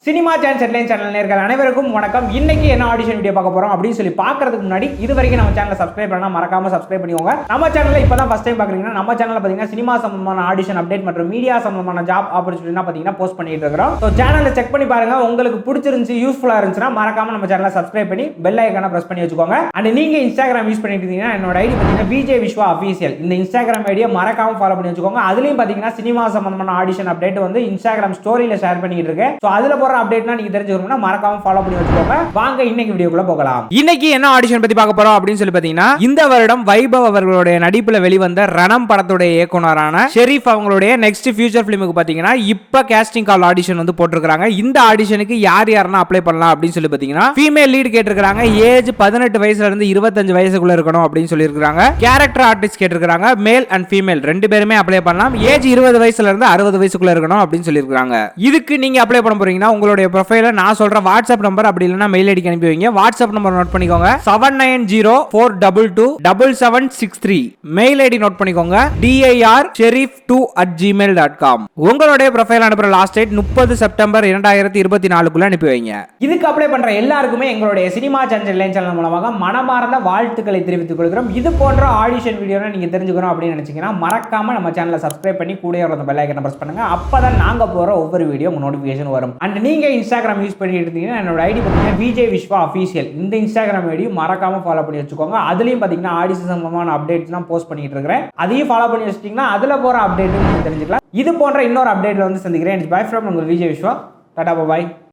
Cinema chance headline channel நேயர்கள் அனைவருக்கும் வணக்கம். இன்னைக்கு என்ன ஆடிஷன் வீடியோ பார்க்க போறோம் அப்படின்னு சொல்லி பார்க்கறதுக்கு முன்னாடி இது வரைக்கும் நம்ம சேனலை சப்ஸ்கிரைப் பண்ணா மறக்காம சப்ஸ்கிரைப் பண்ணிக்கோங்க. நம்ம சேனல்ல இப்பதான் ஃபர்ஸ்ட் டைம் பாக்குறீங்கன்னா நம்ம சேனல்ல பாத்தீங்கன்னா சினிமா சம்பந்தமான ஆடிஷன் அப்டேட் மற்றும் மீடியா சம்பந்தமான ஜாப் ஆப்பர்ச்சுனிட்டி பாத்தீங்கன்னா போஸ்ட் பண்ணிட்டு இருக்கோம். ஸோ சேனலை செக் பண்ணி பாருங்க. உங்களுக்கு பிடிச்சிருந்துச்சு யூஸ்ஃபுல்லா இருந்துச்சுன்னா மறக்காம நம்ம சேனலை சப்ஸ்கிரைப் பண்ணி பெல் ஐக்கான பிரஸ் பண்ணி வச்சுக்கோங்க. அண்ட் நீங்க இன்ஸ்டாகிராம் யூஸ் பண்ணிட்டு இருந்தீங்கன்னா என்னோட ஐடி பாத்தீங்கன்னா விஜய் விஸ்வா அஃபீஷியல். இந்த இன்ஸ்டாகிராம் ஐடியை மறக்காம ஃபாலோ பண்ணி வச்சுக்கோங்க. அதுலயும் பாத்தீங்கன்னா சினிமா சம்பந்தமான ஆடிஷன் அப்டேட் வந்து இன்ஸ்டாகிராம் ஸ்டோரியில ஷேர் பண்ணிட்டு இருக்கேன். ஸோ அதுல போற அப்டேட்னா நீங்க தெரிஞ்சு மறக்காம ஃபாலோ பண்ணி வச்சுக்கோங்க. வாங்க இன்னைக்கு வீடியோக்குள்ள போகலாம். இன்னைக்கு என்ன ஆடிஷன் பத்தி பார்க்க போறோம் அப்படின்னு சொல்லி பாத்தீங்கன்னா, இந்த வருடம் வைபவ் அவர்களுடைய நடிப்புல வெளிவந்த ரணம் படத்துடைய இயக்குனரான ஷெரீப் அவங்களுடைய நெக்ஸ்ட் ஃபியூச்சர் ஃபிலிமுக்கு பாத்தீங்கன்னா இப்ப கேஸ்டிங் கால் ஆடிஷன் வந்து போட்டுருக்காங்க. இந்த ஆடிஷனுக்கு யார் யாரெல்லாம் அப்ளை பண்ணலாம் அப்படின்னு சொல்லி பாத்தீங்கன்னா, ஃபீமேல் லீட் கேட்டிருக்காங்க. ஏஜ் 18 வயசுல இருந்து 25 வயசுக்குள்ள இருக்கணும் அப்படின்னு சொல்லி இருக்காங்க. கேரக்டர் ஆர்டிஸ்ட் கேட்டிருக்காங்க. மேல் அண்ட் ஃபீமேல் ரெண்டு பேருமே அப்ளை பண்ணலாம். ஏஜ் 20 வயசுல இருந்து 60 வயசுக்குள்ள இருக்கணும் அப்படின்னு சொல்லி இருக்காங்க. இதுக்கு நீங்க அப்ளை பண்ண போறீங்கன்னா உங்களுடைய ப்ரொஃபைல நான் சொல்ற வாட்ஸ்அப் நம்பர் அப்படி இல்லனா மெயில் ஐடிக்கு அனுப்பி வைங்க. வாட்ஸ்அப் நம்பர் நோட் பண்ணிக்கோங்க 7904227763. மெயில் ஐடி நோட் பண்ணிக்கோங்க dirsherief2@gmail.com. உங்களுடைய ப்ரொஃபைல் அனுப்புற லாஸ்ட் டேட் 30 செப்டம்பர் 2024 குள்ள அனுப்பி வைங்க. இதுக்கு அப்ளை பண்ற எல்லாருக்குமே எங்களுடைய சினிமா சான்ஸ் ஹெட்லைன் சேனல் மூலமாக மனமார்ந்த வாழ்த்துக்களை தெரிவித்துக் கொள்கிறோம். இது போன்ற ஆடிஷன் வீடியோவை நீங்க தெரிஞ்சுக்கணும் அப்படின்னு நினைச்சீங்கன்னா மறக்காம நம்ம சேனலை சப்ஸ்கிரைப் பண்ணி கூட வர பெல் ஐகானை பிரஸ் பண்ணுங்க. அப்பதான் நாங்க போற ஒவ்வொரு வீடியோ உங்களுக்கு நோட்டிபிகேஷன் வரும். அண்ட் நீங்க இன்ஸ்டாகிராம் யூஸ் பண்ணிட்டு இருந்தீங்கன்னா என்னோட ஐடி பார்த்தீங்கன்னா விஜய் விஸ்வா அஃபீஷியல். இந்த இன்ஸ்டாகிராம் ஐடியும் மறக்காம ஃபாலோ பண்ணி வச்சுக்கோங்க. அதுலயும் பார்த்தீங்கன்னா ஆடிஷன் சம்பந்தமான அப்டேட்ஸ் தான் போஸ்ட் பண்ணிட்டு இருக்கிறேன். அதையும் ஃபாலோ பண்ணி வச்சிட்டீங்கன்னா அதுல போற அப்டேட் தெரிஞ்சுக்கலாம். இது போன்ற இன்னொரு அப்டேட்ல வந்து சந்திக்கிறேன். பை ஃப்ரம் உங்கள் விஜய் விஸ்வா. டாடா பாய்.